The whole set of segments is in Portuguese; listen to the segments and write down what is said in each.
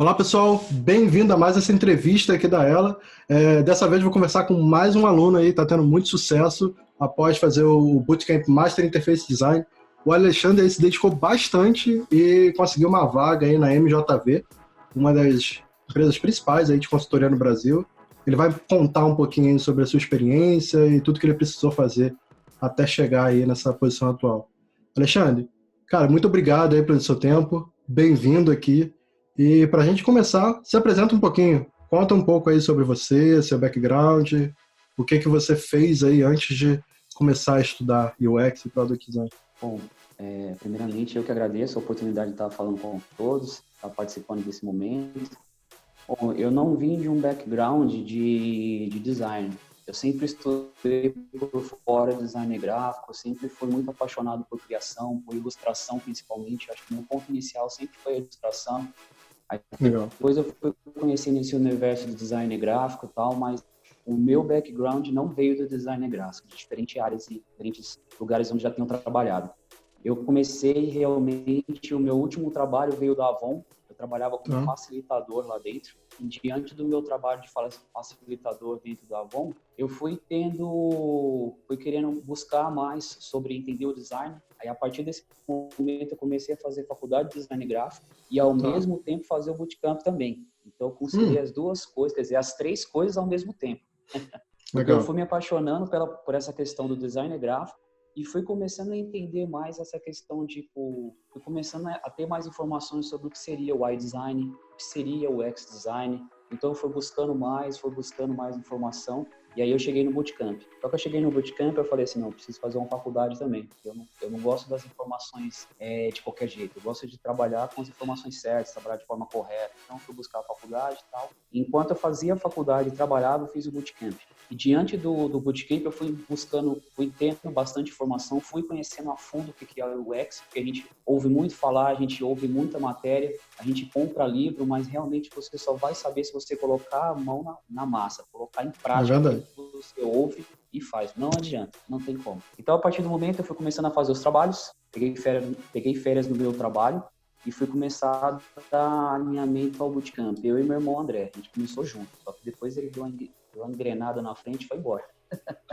Olá, pessoal. Bem-vindo a mais essa entrevista aqui da Ela. Dessa vez vou conversar com mais um aluno aí, está tendo muito sucesso após fazer o Bootcamp Master Interface Design. O Alexandre aí se dedicou bastante e conseguiu uma vaga aí na MJV, uma das empresas principais aí de consultoria no Brasil. Ele vai contar um pouquinho aí sobre a sua experiência e tudo que ele precisou fazer até chegar aí nessa posição atual. Alexandre, cara, muito obrigado aí pelo seu tempo. Bem-vindo aqui. E para a gente começar, se apresenta um pouquinho. Conta um pouco aí sobre você, seu background, o que você fez aí antes de começar a estudar UX e Product Design. Bom, primeiramente eu que agradeço a oportunidade de estar falando com todos, estar participando desse momento. Bom, eu não vim de um background de design. Eu sempre estudei por fora design gráfico, sempre fui muito apaixonado por criação, por ilustração principalmente. Acho que meu ponto inicial sempre foi a ilustração. Aí, depois eu fui conhecer nesse universo de design gráfico e tal, mas o meu background não veio do design gráfico, de diferentes áreas e diferentes lugares onde já tenho trabalhado. Eu comecei realmente, o meu último trabalho veio da Avon, eu trabalhava como facilitador lá dentro, e diante do meu trabalho de facilitador dentro da Avon, eu fui querendo buscar mais sobre entender o design. Aí, a partir desse momento, eu comecei a fazer faculdade de design gráfico e, ao mesmo tempo, fazer o bootcamp também. Então, eu conciliei as duas coisas, quer dizer, as três coisas ao mesmo tempo. Porque eu fui me apaixonando por essa questão do design gráfico e fui começando a entender mais essa questão de, fui começando a ter mais informações sobre o que seria o iDesign, o que seria o X-Design. Então, eu fui buscando mais informação. E aí eu cheguei no bootcamp. Só que eu cheguei no bootcamp, eu falei assim, não, eu preciso fazer uma faculdade também. Eu não gosto das informações de qualquer jeito. Eu gosto de trabalhar com as informações certas, trabalhar de forma correta. Então, eu fui buscar a faculdade e tal. Enquanto eu fazia a faculdade e trabalhava, eu fiz o bootcamp. E diante do bootcamp, eu fui tendo bastante informação, fui conhecendo a fundo o que é o UX, porque a gente ouve muito falar, a gente ouve muita matéria, a gente compra livro, mas realmente você só vai saber se você colocar a mão na massa, colocar em prática o que você ouve e faz. Não adianta, não tem como. Então, a partir do momento, eu fui começando a fazer os trabalhos, peguei férias no meu trabalho e fui começar a dar alinhamento ao bootcamp. Eu e meu irmão André, a gente começou junto, só que depois ele deu uma engrenada na frente e foi embora.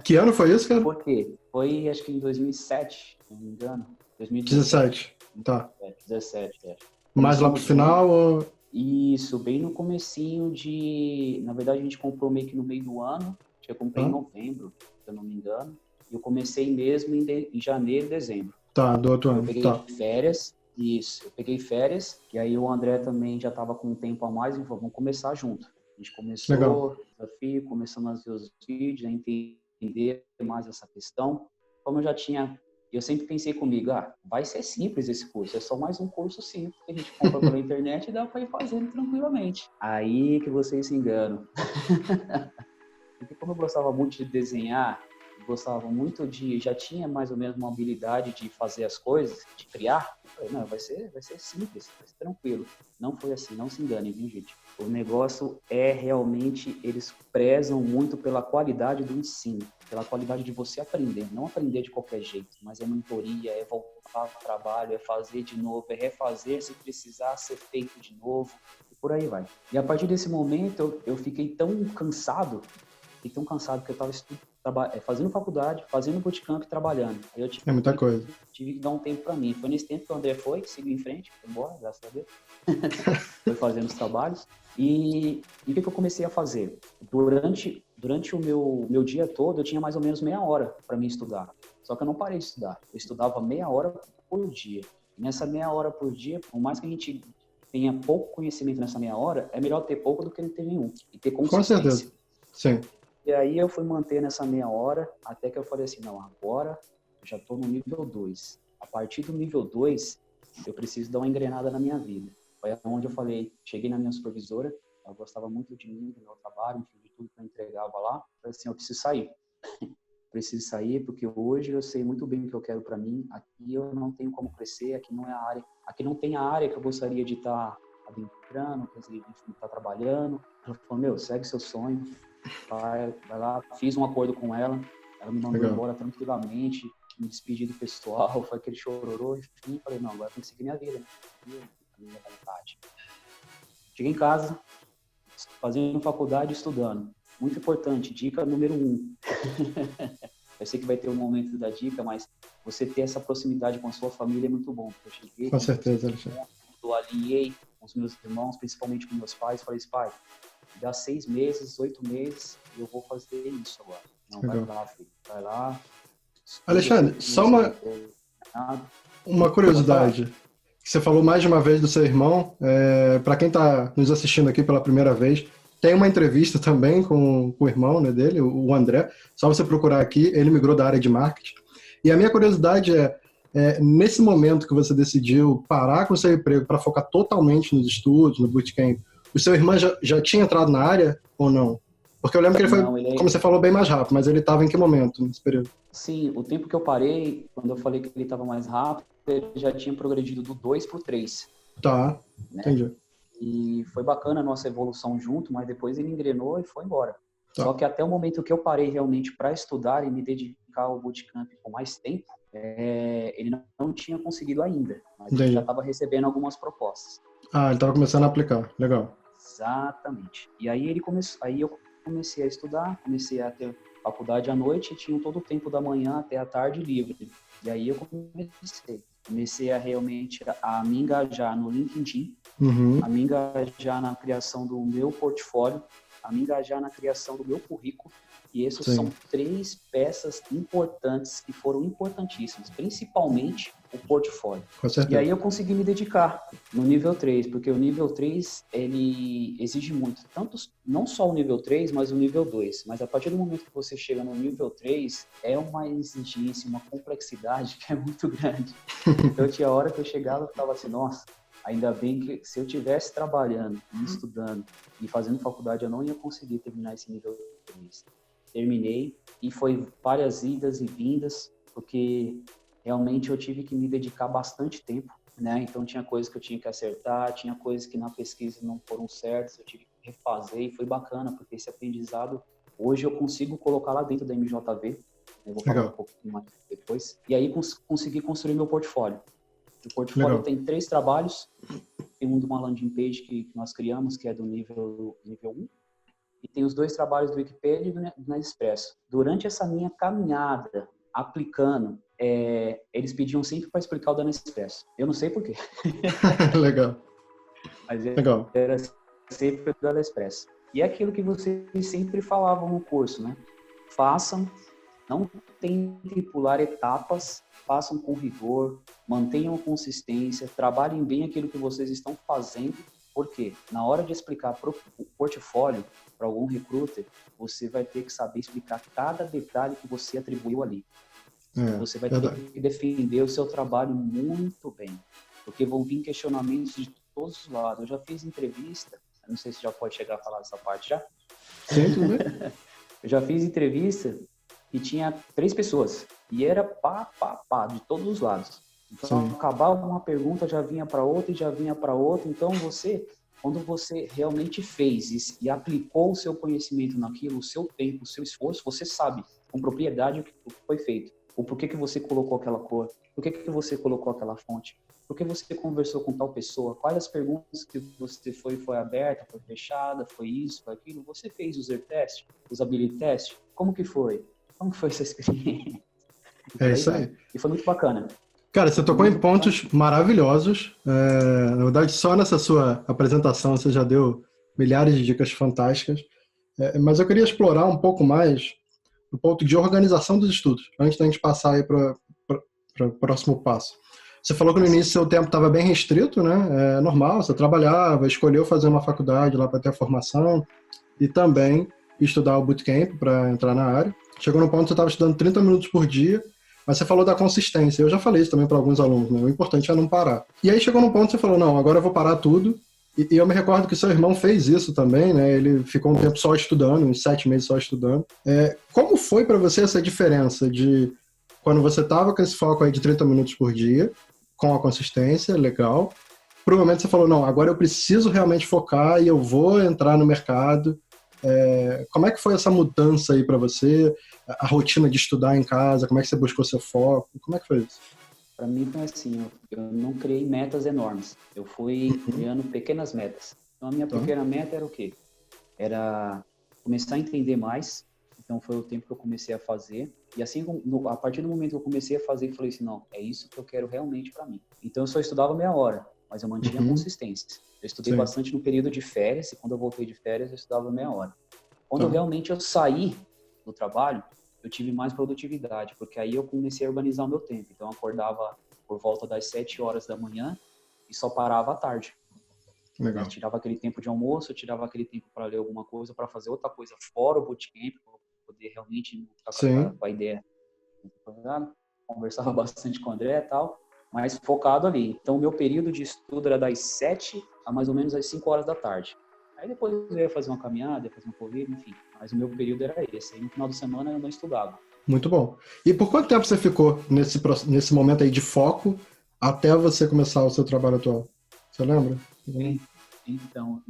Que ano foi isso, cara? Por quê? Foi, acho que em 2007, se não me engano. 2017. Tá. 17, é. Mais lá pro final ou... Isso, bem no comecinho de... Na verdade, a gente comprou meio que no meio do ano. Eu comprei em novembro, se eu não me engano. E eu comecei mesmo em janeiro e dezembro. Tá, do outro ano. Eu peguei férias. Isso, eu peguei férias. E aí o André também já estava com um tempo a mais. E falou, vamos começar junto. A gente começou o desafio, começamos a ver os vídeos, a entender mais essa questão. Como eu sempre pensei comigo, vai ser simples esse curso, é só mais um curso simples que a gente compra pela internet e dá para ir fazendo tranquilamente. Aí que vocês se enganam. Porque como eu gostava muito de desenhar, já tinha mais ou menos uma habilidade de fazer as coisas, de criar, eu falei, não, vai ser simples, vai ser tranquilo. Não foi assim, não se enganem, viu, gente? O negócio realmente, eles prezam muito pela qualidade do ensino, pela qualidade de você aprender, não aprender de qualquer jeito, mas é mentoria, é voltar ao trabalho, é fazer de novo, é refazer se precisar ser feito de novo, e por aí vai. E a partir desse momento, eu fiquei tão cansado que eu estava fazendo faculdade, fazendo bootcamp e trabalhando. Aí eu muita coisa. Tive que dar um tempo para mim. Foi nesse tempo que o André seguiu em frente, foi embora, graças a Deus. Foi fazendo os trabalhos. E o que eu comecei a fazer? Durante o meu dia todo, eu tinha mais ou menos meia hora para mim estudar. Só que eu não parei de estudar. Eu estudava meia hora por dia. E nessa meia hora por dia, por mais que a gente tenha pouco conhecimento nessa meia hora, é melhor ter pouco do que não ter nenhum. E ter consistência. Com certeza. Sim. E aí eu fui manter nessa meia hora, até que eu falei assim, não, agora eu já estou no nível 2. A partir do nível 2, eu preciso dar uma engrenada na minha vida. Foi onde eu cheguei na minha supervisora, ela gostava muito de mim, do meu trabalho, enfim, de tudo que eu entregava lá. Eu falei assim, eu preciso sair. Preciso sair porque hoje eu sei muito bem o que eu quero para mim. Aqui eu não tenho como crescer, aqui não é a área, aqui não tem a área que eu gostaria de estar adentrando, quer dizer, de estar trabalhando. Ela falou, segue seu sonho. Vai lá, fiz um acordo com ela me mandou embora tranquilamente, me despedi do pessoal, foi aquele chororô, enfim, falei, não, agora tem que seguir minha vida, né? A minha vontade. Cheguei em casa, fazendo faculdade, estudando. Muito importante, dica número 1. Eu sei que vai ter um momento da dica, mas você ter essa proximidade com a sua família é muito bom. Eu cheguei, Com certeza, Alexandre. eu alinhei com os meus irmãos, principalmente com meus pais, falei, pai, dá 6 meses, 8 meses, e eu vou fazer isso agora. Não, Legal. vai lá, filho, vai lá. Alexandre, só uma curiosidade. Você falou mais de uma vez do seu irmão. Para quem está nos assistindo aqui pela primeira vez, tem uma entrevista também com o irmão, né, dele, o André. Só você procurar aqui, ele migrou da área de marketing. E a minha curiosidade nesse momento que você decidiu parar com o seu emprego para focar totalmente nos estudos, no bootcamp, o seu irmão já tinha entrado na área ou não? Porque eu lembro que ele foi, como você falou, bem mais rápido, mas ele estava em que momento nesse período? Sim, o tempo que eu parei, quando eu falei que ele estava mais rápido, ele já tinha progredido do 2 para o 3. Tá, né? Entendi. E foi bacana a nossa evolução junto, mas depois ele engrenou e foi embora. Tá. Só que até o momento que eu parei realmente para estudar e me dedicar ao bootcamp com mais tempo, ele não tinha conseguido ainda, mas ele já estava recebendo algumas propostas. Ah, ele estava começando a aplicar, legal. Exatamente. E aí eu comecei a estudar, comecei a ter faculdade à noite e tinha todo o tempo da manhã até a tarde livre. E aí eu comecei a realmente a me engajar no LinkedIn, a me engajar na criação do meu portfólio, a me engajar na criação do meu currículo. E essas são 3 peças importantes que foram importantíssimas, principalmente o portfólio. Com certeza. E aí eu consegui me dedicar no nível 3, porque o nível 3, ele exige muito, tanto não só o nível 3, mas o nível 2. Mas a partir do momento que você chega no nível 3, é uma exigência, uma complexidade que é muito grande. Então tinha hora que eu chegava e falava assim, nossa, ainda bem que se eu estivesse trabalhando, estudando e fazendo faculdade, eu não ia conseguir terminar esse nível 3. Terminei e foi várias idas e vindas, porque realmente eu tive que me dedicar bastante tempo, né? Então tinha coisas que eu tinha que acertar, tinha coisas que na pesquisa não foram certas, eu tive que refazer e foi bacana, porque esse aprendizado hoje eu consigo colocar lá dentro da MJV, eu vou falar um pouquinho mais depois, e aí consegui construir meu portfólio. O portfólio tem 3 trabalhos, tem um de uma landing page que nós criamos, que é do nível 1, e tem os 2 trabalhos do Wikipedia e do Nespresso. Durante essa minha caminhada, aplicando, eles pediam sempre para explicar o da Nespresso. Eu não sei por quê. Legal. Mas era sempre o da Nespresso. E é aquilo que vocês sempre falavam no curso, né? Façam, não tentem pular etapas, façam com rigor, mantenham a consistência, trabalhem bem aquilo que vocês estão fazendo, porque na hora de explicar para o portfólio, para algum recruiter, você vai ter que saber explicar cada detalhe que você atribuiu ali. Você vai ter que defender o seu trabalho muito bem, porque vão vir questionamentos de todos os lados. Eu já fiz entrevista, não sei se já pode chegar a falar dessa parte já. Sim, tudo bem. Eu já fiz entrevista e tinha 3 pessoas, e era pá, de todos os lados. Então, acabava uma pergunta, já vinha para outra e já vinha para outra. Então, quando você realmente fez e aplicou o seu conhecimento naquilo, o seu tempo, o seu esforço, você sabe com propriedade o que foi feito. O porquê que você colocou aquela cor, por que você colocou aquela fonte, por que você conversou com tal pessoa, quais as perguntas que você foi aberta, foi fechada, foi isso, foi aquilo. Você fez user test, usability test? Como que foi? Como foi essa experiência? É isso aí. E foi muito bacana. Cara, você tocou em pontos maravilhosos. Na verdade, só nessa sua apresentação você já deu milhares de dicas fantásticas. Mas eu queria explorar um pouco mais o ponto de organização dos estudos, antes da gente passar aí para o próximo passo. Você falou que no início seu tempo estava bem restrito, né? É normal, você trabalhava, escolheu fazer uma faculdade lá para ter a formação e também estudar o bootcamp para entrar na área. Chegou no ponto que você estava estudando 30 minutos por dia, mas você falou da consistência. Eu já falei isso também para alguns alunos, né? O importante é não parar. E aí chegou no ponto que você falou, não, agora eu vou parar tudo. E eu me recordo que seu irmão fez isso também, né? Ele ficou um tempo só estudando, uns 7 meses só estudando. Como foi para você essa diferença de quando você estava com esse foco aí de 30 minutos por dia, com a consistência, legal, para o momento que você falou, não, agora eu preciso realmente focar e eu vou entrar no mercado. Como é que foi essa mudança aí para você? A rotina de estudar em casa, como é que você buscou seu foco? Como é que foi isso? Para mim foi assim, eu não criei metas enormes. Eu fui criando pequenas metas. Então, a minha Tá. pequena meta era o quê? Era começar a entender mais. Então, foi o tempo que eu comecei a fazer. E assim, a partir do momento que eu comecei a fazer, eu falei assim, não, é isso que eu quero realmente para mim. Então, eu só estudava meia hora, mas eu mantinha Uhum. consistência. Eu estudei Sim. bastante no período de férias, e quando eu voltei de férias, eu estudava meia hora. Quando Tá. realmente eu saí do trabalho, eu tive mais produtividade, porque aí eu comecei a organizar o meu tempo. Então, eu acordava por volta das 7 horas da manhã e só parava à tarde. Né? Legal. Tirava aquele tempo de almoço, tirava aquele tempo para ler alguma coisa, para fazer outra coisa fora o bootcamp, para poder realmente não ficar Sim. com a ideia. Conversava bastante com o André e tal, mas focado ali. Então, o meu período de estudo era das 7 a mais ou menos às 5 horas da tarde. Aí depois eu ia fazer uma caminhada, ia fazer uma corrida, enfim. Mas o meu período era esse. Aí no final de semana eu não estudava. Muito bom. E por quanto tempo você ficou nesse momento aí de foco até você começar o seu trabalho atual? Você lembra? Então,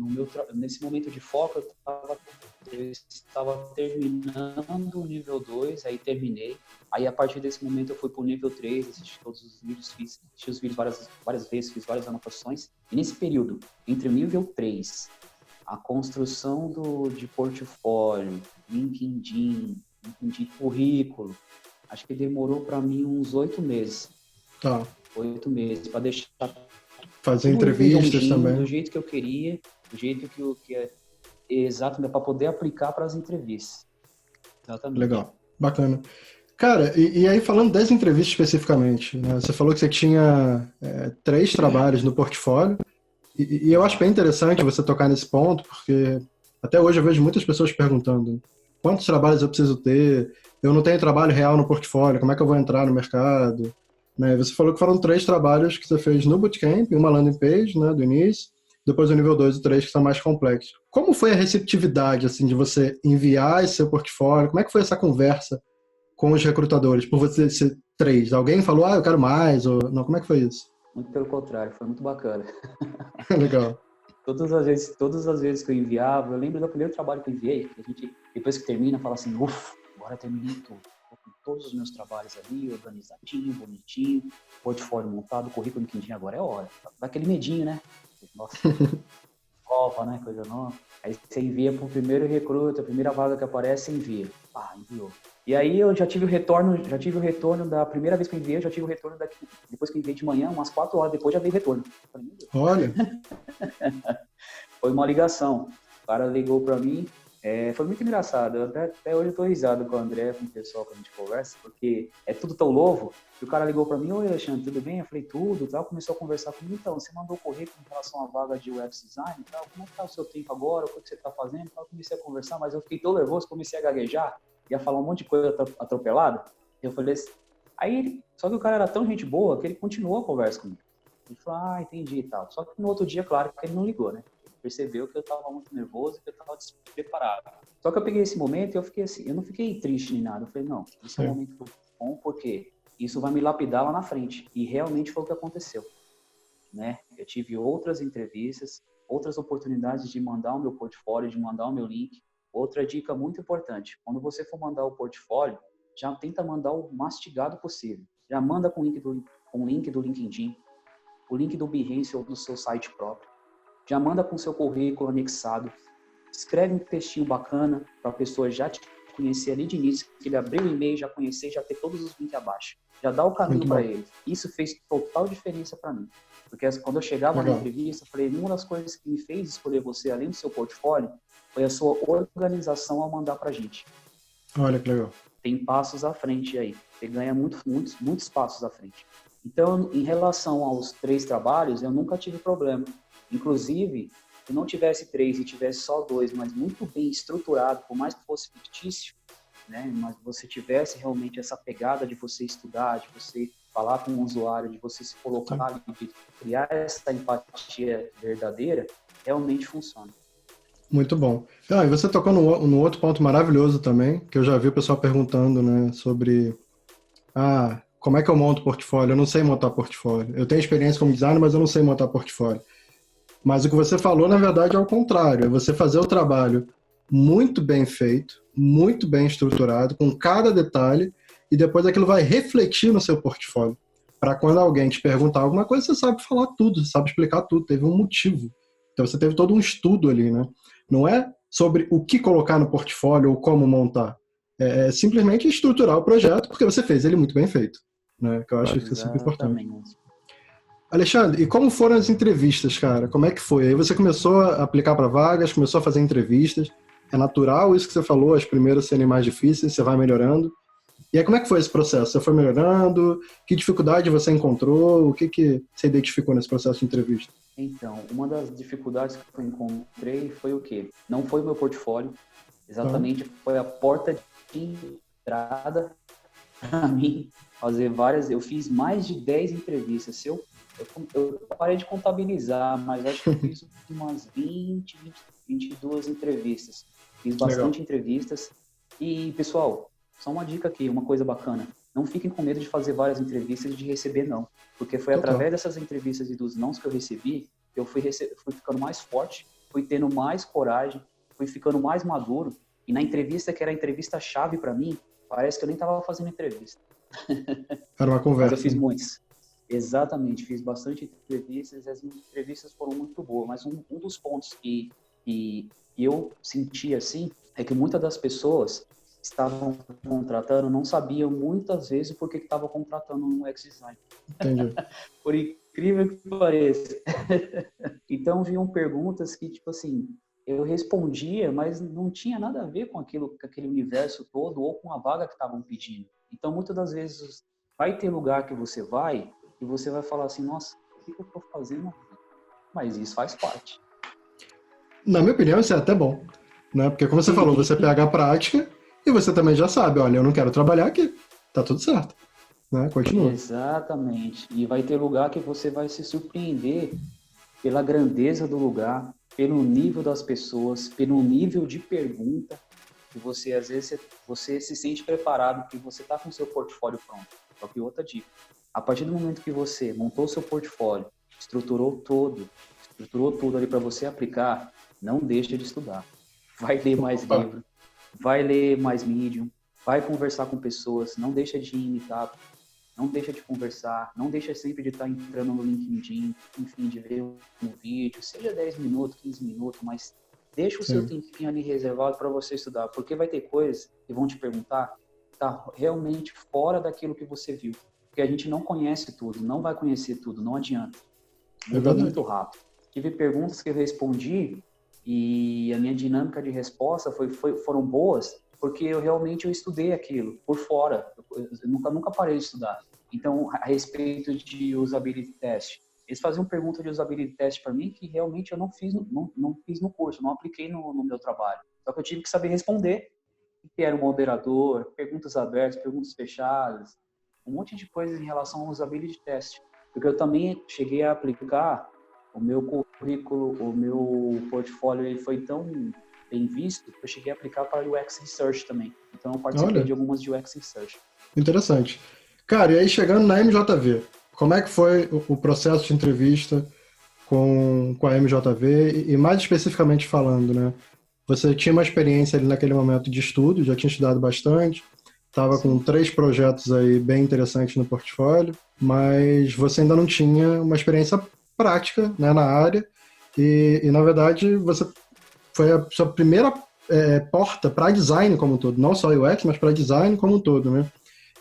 nesse momento de foco, eu estava terminando o nível 2, aí terminei. Aí, a partir desse momento, eu fui para o nível 3, assisti todos os vídeos, assisti os vídeos várias vezes, fiz várias anotações. E nesse período, entre o nível 3, a construção de portfólio, LinkedIn, currículo, acho que demorou para mim uns 8 meses. Tá. 8 meses, para deixar Fazer tudo entrevistas redondinho, também. do jeito que eu queria, do jeito que é exato, para poder aplicar para as entrevistas. Exatamente. Legal. Bacana. Cara, e aí falando das entrevistas especificamente, né? Você falou que você tinha 3 trabalhos no portfólio, e eu acho bem interessante você tocar nesse ponto, porque até hoje eu vejo muitas pessoas perguntando quantos trabalhos eu preciso ter, eu não tenho trabalho real no portfólio, como é que eu vou entrar no mercado? Né? Você falou que foram 3 trabalhos que você fez no Bootcamp, uma landing page, né, do início, depois o nível 2 e 3 que são mais complexos. Como foi a receptividade, assim, de você enviar esse seu portfólio? Como é que foi essa conversa com os recrutadores, por você ser 3? Alguém falou, eu quero mais, ou não, como é que foi isso? Muito pelo contrário, foi muito bacana. Legal. Todas as vezes que eu enviava, eu lembro do primeiro trabalho que eu enviei, que a gente, depois que termina, fala assim, ufa, agora terminei tudo. Tô com todos os meus trabalhos ali, organizadinho, bonitinho, portfólio montado, currículo no LinkedIn, agora é a hora. Dá aquele medinho, né? Nossa, nova, né? Coisa nova. Aí você envia para o primeiro recruta, a primeira vaga que aparece, você envia. Enviou. E aí eu já tive o retorno da primeira vez que eu enviei, eu já tive o retorno depois que eu enviei de manhã, umas 4 horas depois já veio retorno. Olha. Foi uma ligação. O cara ligou para mim, foi muito engraçado. Até hoje eu tô risado com o André, com o pessoal que a gente conversa, porque é tudo tão novo. E o cara ligou para mim, oi Alexandre, tudo bem? Eu falei, tudo, tal. Começou a conversar comigo, então, você mandou o currículo em relação à vaga de UX design e tal, como é que tá o seu tempo agora, o que você tá fazendo? Eu comecei a conversar, mas eu fiquei tão nervoso, comecei a gaguejar, ia falar um monte de coisa atropelada. Eu falei assim, só que o cara era tão gente boa que ele continuou a conversa comigo. Ele falou, entendi e tal. Só que no outro dia, claro, que ele não ligou, né? Ele percebeu que eu tava muito nervoso, que eu tava despreparado. Só que eu peguei esse momento e eu fiquei assim, eu não fiquei triste nem nada. Eu falei, não, esse é um momento bom porque isso vai me lapidar lá na frente. E realmente foi o que aconteceu, né? Eu tive outras entrevistas, outras oportunidades de mandar o meu portfólio, de mandar o meu link. Outra dica muito importante, quando você for mandar o portfólio, já tenta mandar o mastigado possível. Já manda com o link do LinkedIn, o link do Behance ou do seu site próprio. Já manda com o seu currículo anexado. Escreve um textinho bacana para a pessoa já te conhecer ali de início, que ele abrir o e-mail, já conhecer, já ter todos os links abaixo. Já dá o caminho para ele. Isso fez total diferença para mim. Porque quando eu chegava na entrevista, eu falei, uma das coisas que me fez escolher você, além do seu portfólio, foi a sua organização ao mandar para a gente. Olha que legal. Tem passos à frente aí. Você ganha muitos passos à frente. Então, em relação aos 3 trabalhos, eu nunca tive problema. Inclusive, se não tivesse 3 e tivesse só 2, mas muito bem estruturado, por mais que fosse fictício, né, mas você tivesse realmente essa pegada de você estudar, de você falar com o usuário, de você se colocar ali, de criar essa empatia verdadeira, realmente funciona. Muito bom. E você tocou no outro ponto maravilhoso também, que eu já vi o pessoal perguntando, né, sobre como é que eu monto portfólio? Eu não sei montar portfólio. Eu tenho experiência como designer, mas eu não sei montar portfólio. Mas o que você falou, na verdade, é o contrário. É você fazer o trabalho muito bem feito, muito bem estruturado, com cada detalhe, e depois aquilo vai refletir no seu portfólio. Para quando alguém te perguntar alguma coisa, você sabe falar tudo, você sabe explicar tudo, teve um motivo. Então você teve todo um estudo ali, né? Não é sobre o que colocar no portfólio ou como montar. É simplesmente estruturar o projeto, porque você fez ele muito bem feito, né? Que eu acho que é super importante. Exatamente. Alexandre, e como foram as entrevistas, cara? Como é que foi? Aí você começou a aplicar para vagas, começou a fazer entrevistas. É natural isso que você falou, as primeiras serem mais difíceis, você vai melhorando. E aí como é que foi esse processo? Você foi melhorando? Que dificuldade você encontrou? O que você identificou nesse processo de entrevista? Então, uma das dificuldades que eu encontrei foi o quê? Não foi o meu portfólio, exatamente, foi a porta de entrada para mim fazer várias. Eu fiz mais de 10 entrevistas. Eu parei de contabilizar, mas acho que eu fiz umas 22 entrevistas. Fiz bastante entrevistas. E, pessoal, só uma dica aqui, uma coisa bacana. Não fiquem com medo de fazer várias entrevistas e de receber não. Porque foi através dessas entrevistas e dos nãos que eu recebi, que eu fui ficando mais forte, fui tendo mais coragem, fui ficando mais maduro. E na entrevista, que era a entrevista-chave para mim, parece que eu nem estava fazendo entrevista. Era uma conversa. Mas eu fiz muitas. Exatamente, fiz bastante entrevistas e as entrevistas foram muito boas. Mas um dos pontos que eu senti assim é que muitas das pessoas estavam contratando não sabiam muitas vezes por que estavam contratando um UX design. Entendi. Por incrível que pareça. Então vinham perguntas que, tipo assim, eu respondia, mas não tinha nada a ver com aquele universo todo ou com a vaga que estavam pedindo. Então, muitas das vezes, vai ter lugar que você vai e você vai falar assim, nossa, o que eu estou fazendo aqui? Mas isso faz parte. Na minha opinião, isso é até bom, né? Porque como você falou, você pega a prática e você também já sabe, olha, eu não quero trabalhar aqui, tá tudo certo, né? Continua. Exatamente. E vai ter lugar que você vai se surpreender pela grandeza do lugar, pelo nível das pessoas, pelo nível de pergunta, que você, às vezes, você se sente preparado, que você está com o seu portfólio pronto. Só que outra dica, a partir do momento que você montou o seu portfólio, estruturou tudo ali para você aplicar, não deixa de estudar. Vai ler mais livro, vai ler mais Medium, vai conversar com pessoas, não deixa de imitar, não deixa de conversar, não deixa sempre de estar entrando no LinkedIn, enfim, de ver um vídeo, seja 10 minutos, 15 minutos, mas deixa o seu tempinho ali reservado para você estudar, porque vai ter coisas que vão te perguntar que tá realmente fora daquilo que você viu. Porque a gente não conhece tudo, não vai conhecer tudo, não adianta. Muda muito rápido. Tive perguntas que eu respondi e a minha dinâmica de resposta foram boas, porque eu estudei aquilo por fora. Eu nunca parei de estudar. Então, a respeito de usability test, eles faziam pergunta de usability test para mim que realmente eu não fiz no curso, não apliquei no meu trabalho. Só que eu tive que saber responder, o que era o moderador, perguntas abertas, perguntas fechadas, um monte de coisas em relação ao usability test. Porque eu também cheguei a aplicar o meu currículo, o meu portfólio, ele foi tão bem visto que eu cheguei a aplicar para UX Research também. Então eu participei de algumas de UX Research. Interessante. Cara, e aí chegando na MJV, como é que foi o processo de entrevista com a MJV e mais especificamente falando, né? Você tinha uma experiência ali naquele momento de estudo, já tinha estudado bastante, estava com 3 projetos aí bem interessantes no portfólio, mas você ainda não tinha uma experiência prática, né, na área e na verdade você foi a sua primeira porta para design como um todo, não só UX, mas para design como um todo, né?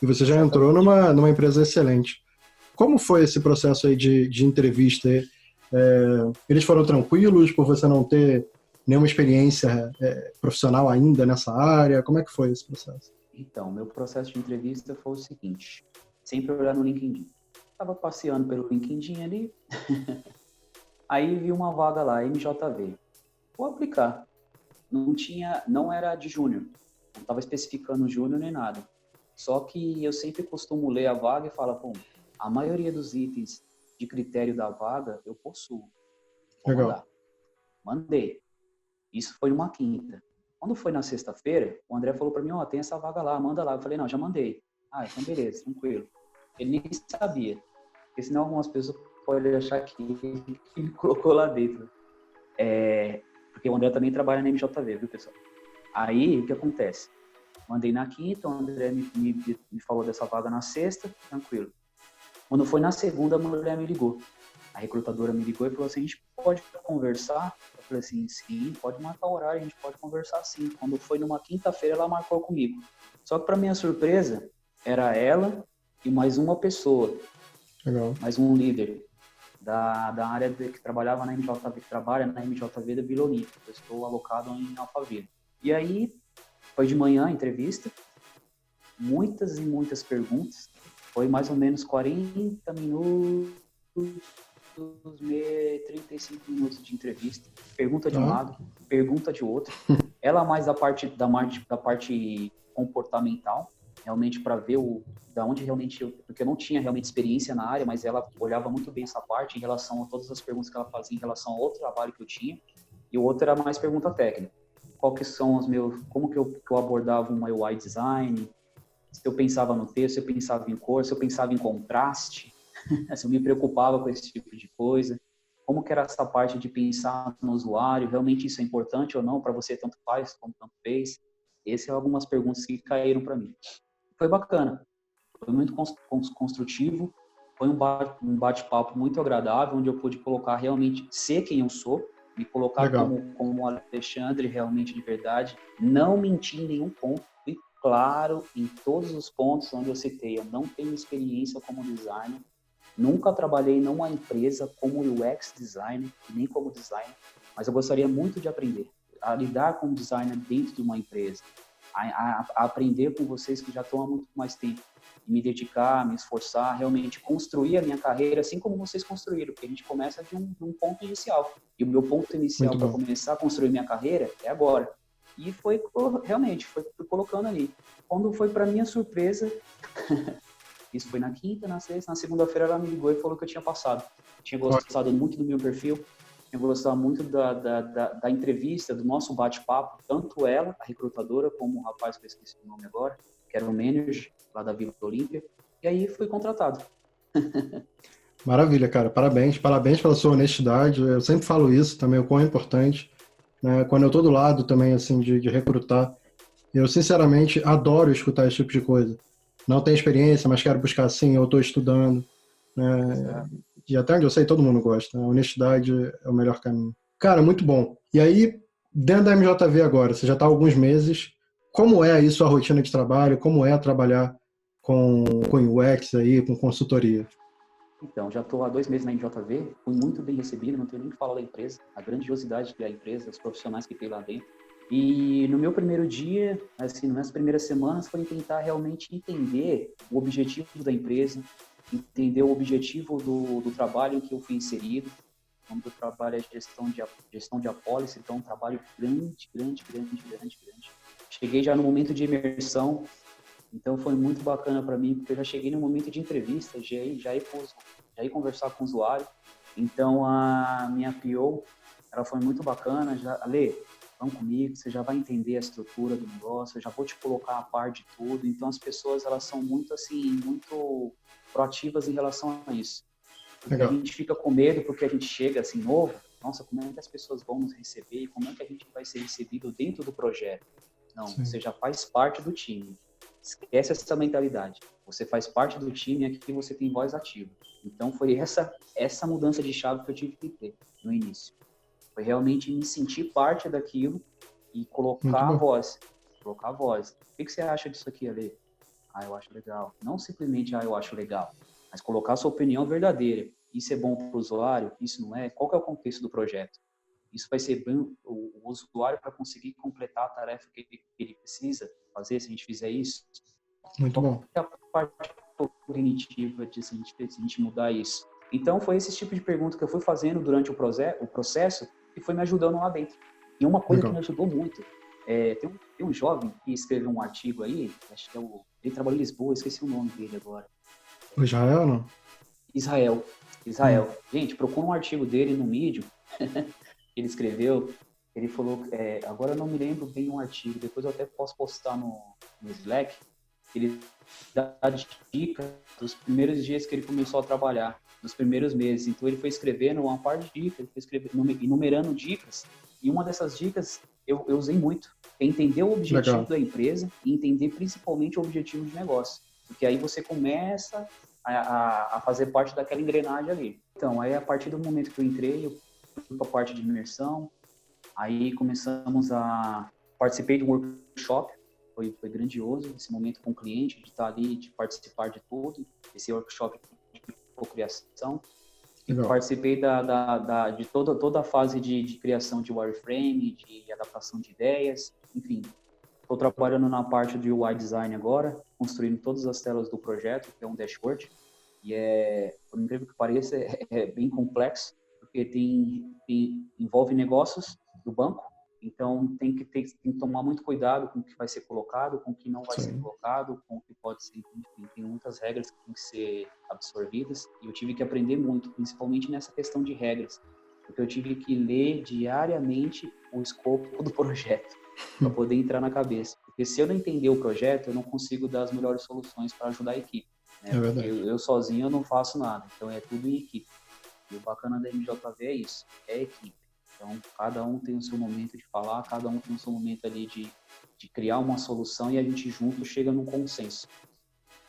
E você já entrou numa empresa excelente. Como foi esse processo aí de entrevista? Eles foram tranquilos por você não ter nenhuma experiência profissional ainda nessa área? Como é que foi esse processo? Então, meu processo de entrevista foi o seguinte, sempre olhar no LinkedIn. Estava passeando pelo LinkedIn ali, aí vi uma vaga lá, MJV. Vou aplicar. Não era de júnior, não estava especificando júnior nem nada. Só que eu sempre costumo ler a vaga e falar, bom, a maioria dos itens de critério da vaga eu possuo. Vou mandar. Mandei. Isso foi uma quinta. Quando foi na sexta-feira, o André falou para mim, tem essa vaga lá, manda lá. Eu falei, não, já mandei. Então beleza, tranquilo. Ele nem sabia. Porque senão algumas pessoas podem achar que ele colocou lá dentro. Porque o André também trabalha na MJV, viu, pessoal? Aí, o que acontece? Mandei na quinta, o André me falou dessa vaga na sexta, tranquilo. Quando foi na segunda, a mulher me ligou. A recrutadora me ligou e falou assim, a gente pode conversar? Eu falei assim, sim, pode marcar o horário, a gente pode conversar sim. Quando foi numa quinta-feira, ela marcou comigo. Só que para minha surpresa, era ela e mais uma pessoa, Legal. mais um líder da área que trabalhava na MJV, que trabalha na MJV da Vila Olímpica. Eu estou alocado em Alphaville. E aí, foi de manhã a entrevista, muitas e muitas perguntas. Foi mais ou menos 40 minutos, 35 minutos de entrevista. Pergunta de um lado, pergunta de outro. Ela mais da parte comportamental, realmente para ver da onde realmente porque eu não tinha realmente experiência na área, mas ela olhava muito bem essa parte em relação a todas as perguntas que ela fazia em relação ao outro trabalho que eu tinha. E o outro era mais pergunta técnica. Qual que são os meus, como que eu abordava uma UI design, se eu pensava no texto, se eu pensava em cor, se eu pensava em contraste, se eu me preocupava com esse tipo de coisa, como que era essa parte de pensar no usuário, realmente isso é importante ou não, para você tanto faz como tanto fez. Essas são algumas perguntas que caíram para mim. Foi bacana, foi muito construtivo, foi um bate-papo muito agradável, onde eu pude colocar realmente, ser quem eu sou, me colocar como Alexandre realmente de verdade, não mentir em nenhum ponto, fui claro em todos os pontos onde eu citei, eu não tenho experiência como designer, nunca trabalhei numa empresa como UX designer, nem como designer, mas eu gostaria muito de aprender a lidar com designer dentro de uma empresa, a aprender com vocês que já estão há muito mais tempo, me dedicar, me esforçar, realmente construir a minha carreira assim como vocês construíram, porque a gente começa de um ponto inicial. E o meu ponto inicial para começar a construir minha carreira é agora. E foi realmente, fui colocando ali. Quando foi para minha surpresa, isso foi na quinta, na sexta, na segunda-feira ela me ligou e falou que eu tinha passado. Tinha gostado muito do meu perfil, tinha gostado muito da entrevista, do nosso bate-papo, tanto ela, a recrutadora, como o rapaz que eu esqueci o nome agora, que era o manager lá da Vila Olímpia, e aí fui contratado. Maravilha, cara. Parabéns pela sua honestidade. Eu sempre falo isso também, o quão é importante, né? Quando eu tô do lado também, assim, de recrutar, eu sinceramente adoro escutar esse tipo de coisa. Não tenho experiência, mas quero buscar sim, eu estou estudando, né? E até onde eu sei, todo mundo gosta, né? A honestidade é o melhor caminho. Cara, muito bom. E aí, dentro da MJV agora, você já está há alguns meses, como é aí sua rotina de trabalho? Como é trabalhar com UX aí, com consultoria? Então, já estou há 2 meses na MJV, fui muito bem recebido, não tenho nem o que falar da empresa, a grandiosidade que é a empresa, os profissionais que tem lá dentro. E no meu primeiro dia, assim, nas primeiras semanas, foi tentar realmente entender o objetivo da empresa, entender o objetivo do trabalho em que eu fui inserido. O nome do trabalho é gestão de apólice, então é um trabalho grande. Cheguei já no momento de imersão, então foi muito bacana para mim, porque eu já cheguei no momento de entrevista, já ia conversar com o usuário. Então a minha PO, ela foi muito bacana, Ale, vamos comigo, você já vai entender a estrutura do negócio, eu já vou te colocar a par de tudo. Então as pessoas, elas são muito assim, muito proativas em relação a isso. Porque a gente fica com medo porque a gente chega assim novo, nossa, como é que as pessoas vão nos receber e como é que a gente vai ser recebido dentro do projeto? Não, você já faz parte do time. Esquece essa mentalidade. Você faz parte do time e aqui você tem voz ativa. Então foi essa mudança de chave que eu tive que ter no início. Foi realmente me sentir parte daquilo e colocar a voz. Colocar a voz. O que você acha disso aqui, Ale? Ah, eu acho legal. Não simplesmente, eu acho legal. Mas colocar a sua opinião verdadeira. Isso é bom para o usuário? Isso não é? Qual que é o contexto do projeto? Isso vai ser bom o usuário para conseguir completar a tarefa que ele precisa fazer se a gente fizer isso? Muito bom. Qual é a parte cognitiva de se a gente mudar isso? Então, foi esse tipo de pergunta que eu fui fazendo durante o processo e foi me ajudando lá dentro. E uma coisa que me ajudou muito, tem um jovem que escreveu um artigo aí, acho que ele trabalha em Lisboa, esqueci o nome dele agora. O Israel, não? Israel. Gente, procura um artigo dele no Medium, ele escreveu, ele falou, agora eu não me lembro bem um artigo, depois eu até posso postar no Slack, ele dá dicas dos primeiros dias que ele começou a trabalhar, dos primeiros meses. Então ele foi escrevendo uma parte de dicas, ele foi escrevendo, enumerando dicas, e uma dessas dicas eu usei muito, é entender o objetivo da empresa e entender principalmente o objetivo de negócio. porque aí você começa a fazer parte daquela engrenagem ali. Então, aí a partir do momento que eu entrei, eu fui para a parte de imersão, aí começamos participei de um workshop, foi grandioso esse momento com o cliente, de estar ali, de participar de tudo, esse workshop de cocriação. Legal. Participei de toda a fase de criação de wireframe, de adaptação de ideias, enfim. Estou trabalhando na parte de UI design agora, construindo todas as telas do projeto, que é um dashboard, e por incrível que pareça, é bem complexo, porque envolve negócios do banco, então tem que tomar muito cuidado com o que vai ser colocado, com o que não vai ser colocado, com o que pode ser, enfim, tem muitas regras que têm que ser absorvidas, e eu tive que aprender muito, principalmente nessa questão de regras, porque eu tive que ler diariamente o escopo do projeto, para poder entrar na cabeça. Porque se eu não entender o projeto, eu não consigo dar as melhores soluções para ajudar a equipe. Né? É verdade. Eu sozinho eu não faço nada, então é tudo em equipe. E o bacana da MJV é isso, é equipe. Então, cada um tem o seu momento de falar, cada um tem o seu momento ali de criar uma solução e a gente junto chega num consenso.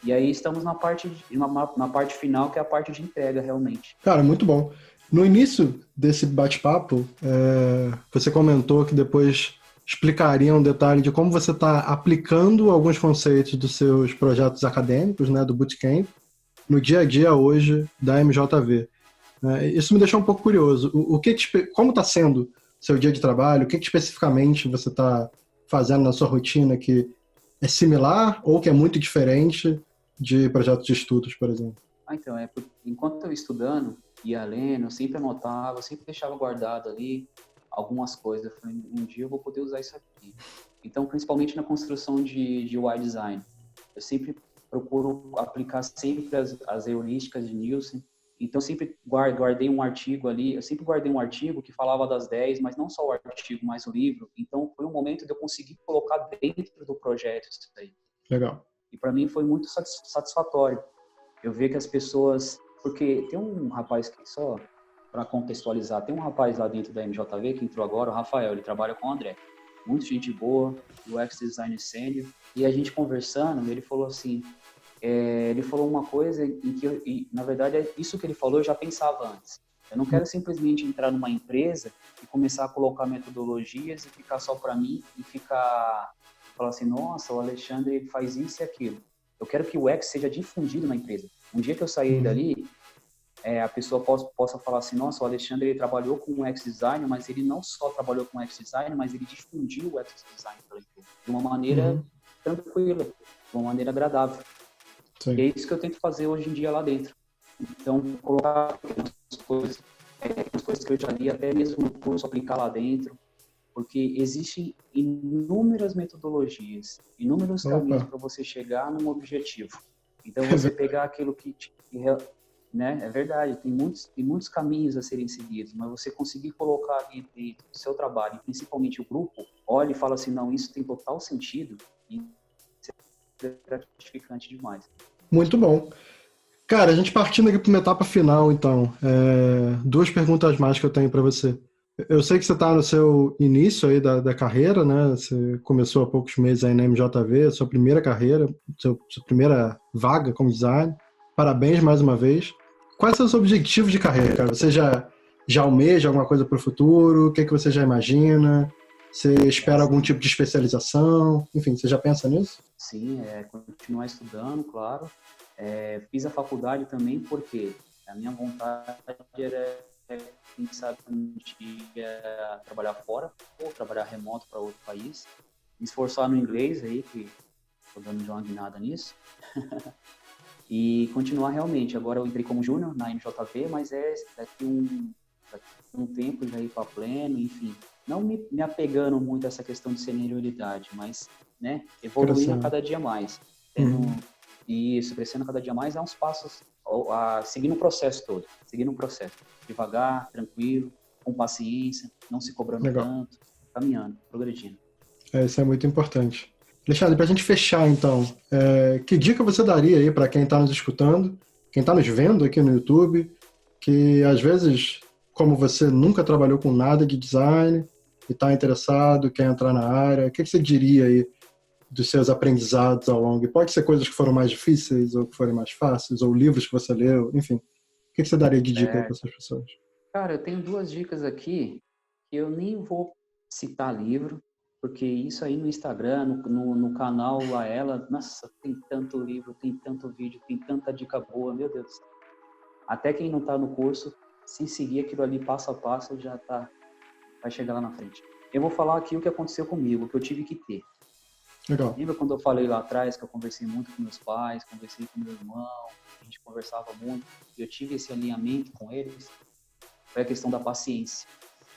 E aí estamos na parte final, que é a parte de entrega, realmente. Cara, muito bom. No início desse bate-papo, você comentou que depois explicaria um detalhe de como você está aplicando alguns conceitos dos seus projetos acadêmicos, né, do Bootcamp, no dia a dia hoje da MJV. Isso me deixou um pouco curioso. Como está sendo seu dia de trabalho? O que especificamente você está fazendo na sua rotina que é similar ou que é muito diferente de projetos de estudos, por exemplo? Então, enquanto eu estudando, ia lendo, eu sempre anotava, eu sempre deixava guardado ali algumas coisas. Eu falei, um dia eu vou poder usar isso aqui. Então, principalmente na construção de UI design, eu sempre procuro aplicar sempre as heurísticas de Nielsen. Então, sempre guardei um artigo ali, eu sempre guardei um artigo que falava das 10, mas não só o artigo, mas o livro. Então, foi um momento de eu conseguir colocar dentro do projeto isso aí. Legal. E para mim foi muito satisfatório. Eu ver que as pessoas... Porque tem um rapaz que, só para contextualizar, tem um rapaz lá dentro da MJV que entrou agora, o Rafael, ele trabalha com o André. Muito gente boa, UX designer sênior. E a gente conversando, ele falou assim... ele falou uma coisa em que, na verdade, isso que ele falou eu já pensava antes. Eu não quero simplesmente entrar numa empresa e começar a colocar metodologias e ficar só para mim e falar assim, nossa, o Alexandre faz isso e aquilo. Eu quero que o UX seja difundido na empresa. Um dia que eu sair dali, a pessoa possa falar assim, nossa, o Alexandre ele trabalhou com UX design, mas ele não só trabalhou com UX design, mas ele difundiu o UX design pela empresa de uma maneira tranquila, de uma maneira agradável. Sim. E é isso que eu tento fazer hoje em dia lá dentro. Então, colocar as coisas que eu já li, até mesmo no curso, aplicar lá dentro, porque existem inúmeras metodologias, inúmeros caminhos para você chegar num objetivo. Então, você pegar aquilo né, é verdade, tem muitos caminhos a serem seguidos, mas você conseguir colocar ali dentro do seu trabalho, e principalmente o grupo, olha e fala assim, não, isso tem total sentido, e é gratificante demais. Muito bom. Cara, a gente partindo aqui para uma etapa final, então, 2 perguntas mais que eu tenho para você. Eu sei que você está no seu início aí da carreira, né? Você começou há poucos meses aí na MJV, sua primeira carreira, sua primeira vaga como design. Parabéns mais uma vez. Quais são os seus objetivos de carreira, cara? Você já almeja alguma coisa para o futuro? O que você já imagina? Você espera algum tipo de especialização? Enfim, você já pensa nisso? Sim, continuar estudando, claro. Fiz a faculdade também porque a minha vontade era, quem sabe, um dia trabalhar fora ou trabalhar remoto para outro país. Me esforçar no inglês aí, que estou dando de uma guinada nisso. E continuar realmente. Agora eu entrei como júnior na MJV, mas daqui um tempo já ir para pleno, enfim. Não me apegando muito a essa questão de senioridade, mas, né, evoluindo a cada dia mais. Isso, crescendo cada dia mais, é uns passos, seguindo o processo todo. Seguindo o processo. Devagar, tranquilo, com paciência, não se cobrando tanto, caminhando, progredindo. Isso é muito importante. Alexandre, para a gente fechar, então, que dica você daria aí para quem está nos escutando, quem está nos vendo aqui no YouTube, que às vezes, como você nunca trabalhou com nada de design e está interessado, quer entrar na área, o que você diria aí dos seus aprendizados ao longo? E pode ser coisas que foram mais difíceis ou que foram mais fáceis, ou livros que você leu, enfim. O que você daria de dica aí para essas pessoas? Cara, eu tenho 2 dicas aqui que eu nem vou citar livro, porque isso aí no Instagram, no canal a ela, nossa, tem tanto livro, tem tanto vídeo, tem tanta dica boa, meu Deus do céu. Até quem não está no curso, se seguir aquilo ali passo a passo, vai chegar lá na frente. Eu vou falar aqui o que aconteceu comigo, o que eu tive que ter. Legal. Lembra quando eu falei lá atrás que eu conversei muito com meus pais, conversei com meu irmão, a gente conversava muito, e eu tive esse alinhamento com eles? Foi a questão da paciência.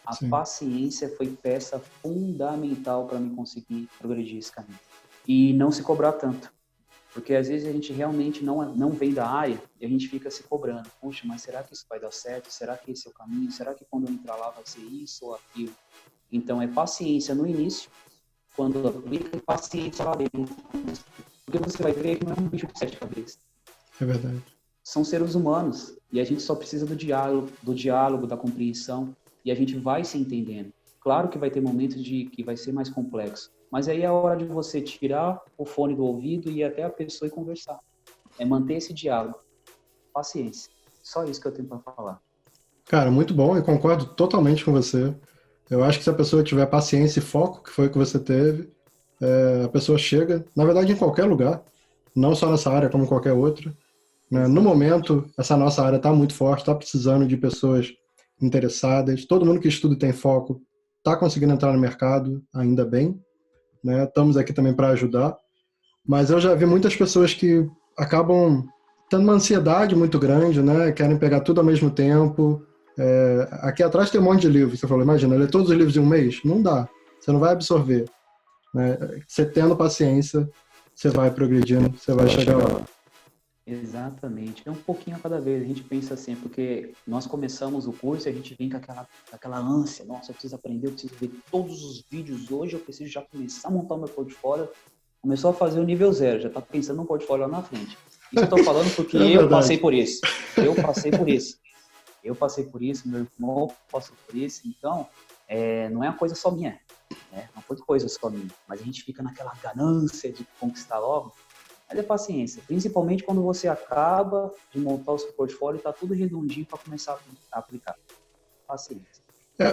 A Sim. paciência foi peça fundamental para mim conseguir progredir esse caminho. E não se cobrar tanto. Porque às vezes a gente realmente não vem da área e a gente fica se cobrando. Puxa, mas será que isso vai dar certo? Será que esse é o caminho? Será que quando eu entrar lá vai ser isso ou aquilo? Então é paciência no início, quando aplica, paciência lá dentro. Porque você vai ver que não é um bicho de 7 cabeças. É verdade. São seres humanos e a gente só precisa do diálogo, da compreensão, e a gente vai se entendendo. Claro que vai ter momentos que vai ser mais complexo, mas aí é a hora de você tirar o fone do ouvido e ir até a pessoa e conversar. É manter esse diálogo. Paciência. Só isso que eu tenho para falar. Cara, muito bom e concordo totalmente com você. Eu acho que se a pessoa tiver paciência e foco, que foi o que você teve, a pessoa chega, na verdade, em qualquer lugar, não só nessa área, como qualquer outra. Né? No momento, essa nossa área está muito forte, está precisando de pessoas interessadas. Todo mundo que estuda e tem foco está conseguindo entrar no mercado, ainda bem. Né? Estamos aqui também para ajudar. Mas eu já vi muitas pessoas que acabam tendo uma ansiedade muito grande, né? Querem pegar tudo ao mesmo tempo. Aqui atrás tem um monte de livros. Você falou, imagina, ler todos os livros em um mês? Não dá. Você não vai absorver. Né? Você tendo paciência, você vai progredindo, você vai chegar lá. Exatamente. É um pouquinho a cada vez. A gente pensa assim, porque nós começamos o curso e a gente vem com aquela ânsia. Nossa, eu preciso aprender, eu preciso ver todos os vídeos hoje, eu preciso já começar a montar o meu portfólio. Começou a fazer o nível 0, já está pensando no portfólio lá na frente. Isso eu estou falando porque eu passei por isso. Eu passei por isso. Eu passei por isso, meu irmão passou por isso. Então, não é uma coisa só minha. Né? Não foi coisa só minha. Mas a gente fica naquela ganância de conquistar logo. Mas é paciência, principalmente quando você acaba de montar o seu portfólio e está tudo redondinho para começar a aplicar. Paciência.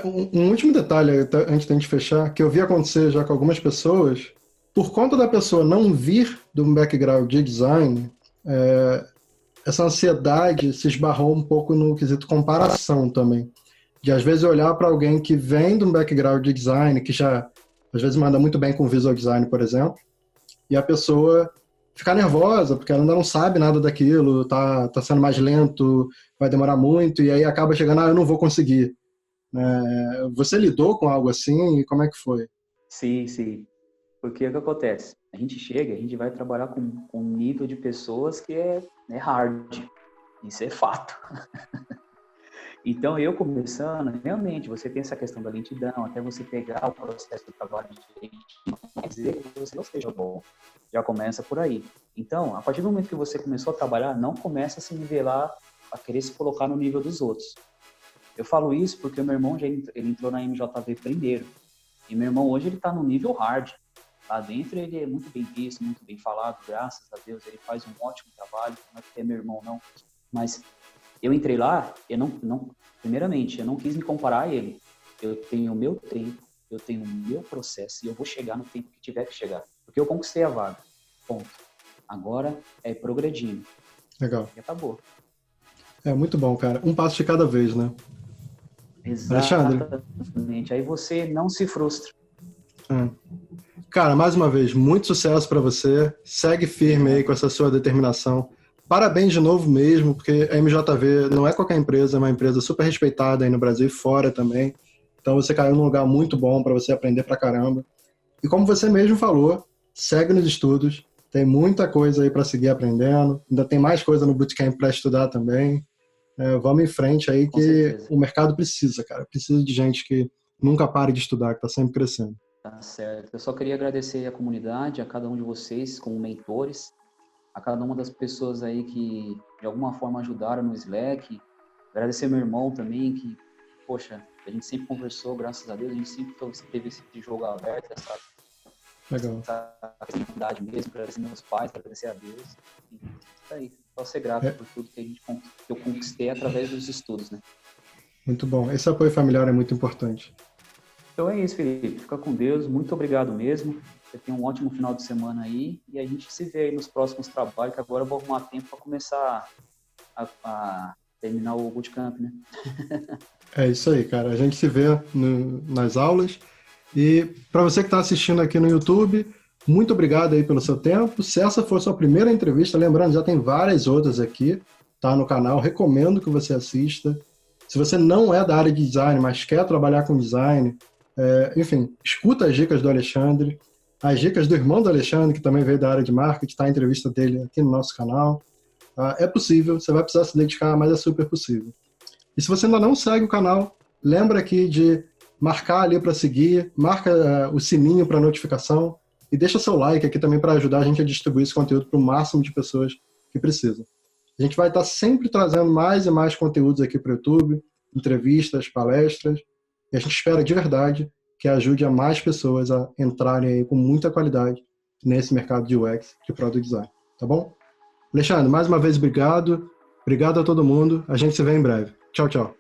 Um último detalhe, antes da gente fechar, que eu vi acontecer já com algumas pessoas, por conta da pessoa não vir de um background de design, essa ansiedade se esbarrou um pouco no quesito comparação também. De às vezes olhar para alguém que vem de um background de design, que já às vezes manda muito bem com visual design, por exemplo, e a pessoa ficar nervosa, porque ela ainda não sabe nada daquilo, tá sendo mais lento, vai demorar muito, e aí acaba chegando, eu não vou conseguir. Você lidou com algo assim e como é que foi? Sim, sim. Porque o que acontece? A gente chega, a gente vai trabalhar com um nível de pessoas que é hard. Isso é fato. Então, eu começando, realmente, você tem essa questão da lentidão, até você pegar o processo do trabalho direito, não quer dizer que você não seja bom. Já começa por aí. Então, a partir do momento que você começou a trabalhar, não começa a se nivelar, a querer se colocar no nível dos outros. Eu falo isso porque o meu irmão ele entrou na MJV primeiro. E meu irmão hoje ele está no nível hard. Lá dentro ele é muito bem visto, muito bem falado, graças a Deus. Ele faz um ótimo trabalho, não é porque é meu irmão não. Mas eu entrei lá, primeiramente, eu não quis me comparar a ele. Eu tenho o meu tempo, eu tenho o meu processo e eu vou chegar no tempo que tiver que chegar. Porque eu conquistei a vaga. Ponto. Agora é progredindo. Legal. E acabou. É muito bom, cara. Um passo de cada vez, né? Exatamente. Alexandre. Aí você não se frustra. Cara, mais uma vez, muito sucesso para você. Segue firme aí com essa sua determinação. Parabéns de novo mesmo, porque a MJV não é qualquer empresa, é uma empresa super respeitada aí no Brasil e fora também. Então você caiu num lugar muito bom para você aprender pra caramba. E como você mesmo falou, segue nos estudos. Tem muita coisa aí para seguir aprendendo. Ainda tem mais coisa no Bootcamp para estudar também. Vamos em frente aí que o mercado precisa, cara. Precisa de gente que nunca pare de estudar, que está sempre crescendo. Tá certo. Eu só queria agradecer a comunidade, a cada um de vocês como mentores, a cada uma das pessoas aí que de alguma forma ajudaram no Slack. Agradecer meu irmão também, que, poxa, a gente sempre conversou, graças a Deus, a gente sempre teve esse jogo aberto, Legal. essa idade mesmo, para agradecer meus pais, para agradecer a Deus. E isso aí, só ser grato por tudo que eu conquistei através dos estudos, né? Muito bom. Esse apoio familiar é muito importante. Então é isso, Felipe. Fica com Deus. Muito obrigado mesmo. Você tem um ótimo final de semana aí. E a gente se vê aí nos próximos trabalhos, que agora eu vou arrumar tempo para começar a terminar o bootcamp, né? É isso aí, cara. A gente se vê nas aulas. E para você que está assistindo aqui no YouTube, muito obrigado aí pelo seu tempo. Se essa for sua primeira entrevista, lembrando, já tem várias outras aqui, tá, no canal. Recomendo que você assista. Se você não é da área de design, mas quer trabalhar com design, enfim, escuta as dicas do Alexandre, as dicas do irmão do Alexandre, que também veio da área de marketing, tá a entrevista dele aqui no nosso canal. É possível, você vai precisar se dedicar, mas é super possível. E se você ainda não segue o canal, lembra aqui de marcar ali para seguir, marca o sininho para notificação e deixa seu like aqui também para ajudar a gente a distribuir esse conteúdo para o máximo de pessoas que precisam. A gente vai estar sempre trazendo mais e mais conteúdos aqui para o YouTube, entrevistas, palestras, e a gente espera de verdade que ajude a mais pessoas a entrarem aí com muita qualidade nesse mercado de UX, de Product Design, tá bom? Alexandre, mais uma vez, obrigado. Obrigado a todo mundo. A gente se vê em breve. Tchau, tchau.